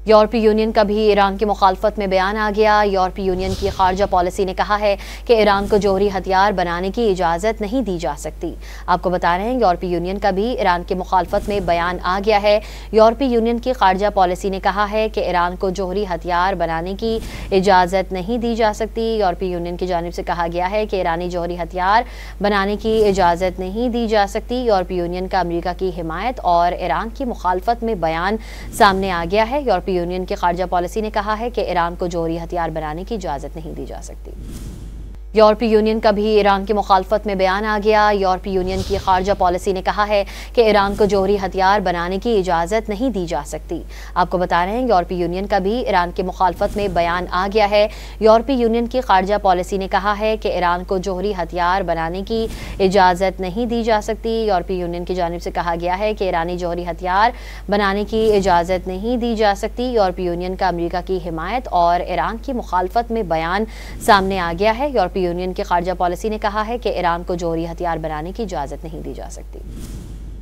यूरोपीय यूनियन का भी ईरान की मुखालफत में बयान आ गया। यूरोपीय यूनियन की खारजा पॉलिसी ने कहा है कि ईरान को जौहरी हथियार बनाने की इजाज़त नहीं दी जा सकती। आपको बता रहे हैं, यूरोपीय यूनियन का भी ईरान की मुखालफत में बयान आ गया है। यूरोपीय यूनियन की खारजा पॉलिसी ने कहा है कि ईरान को जौहरी हथियार बनाने की इजाज़त नहीं दी जा सकती। यूरोपीय यूनियन की जानिब से कहा गया है कि ईरानी जौहरी हथियार बनाने की इजाज़त नहीं दी जा सकती। यूरोपीय यूनियन का अमेरिका की हिमायत और ईरान की मुखालफत में बयान सामने आ गया है। यूरोपीय यूनियन की खारजा पॉलिसी ने कहा है कि ईरान को जौहरी हथियार बनाने की इजाज़त नहीं दी जा सकती। यूरोपीय यूनियन का भी ईरान की मुखालफत में बयान आ गया। यूरोपीय यूनियन की खारजा पॉलिसी ने कहा है कि ईरान को जौहरी हथियार बनाने की इजाज़त नहीं दी जा सकती। आपको बता रहे हैं, यूरोपीय यूनियन का भी ईरान की मुखालफत में बयान आ गया है। यूरोपीय यूनियन की खारजा पॉलिसी ने कहा है कि ईरान को जौहरी हथियार बनाने की इजाज़त नहीं दी जा सकती। यूरोपीय यूनियन की जानिब से कहा गया है कि ईरानी जौहरी हथियार बनाने की इजाज़त नहीं दी जा सकती। यूरोपीय यूनियन का अमेरिका की हिमायत और ईरान की मुखालफत में बयान सामने आ गया है। यूरोपीय यूनियन की खारजा पॉलिसी ने कहा है कि ईरान को जौहरी हथियार बनाने की इजाज़त नहीं दी जा सकती।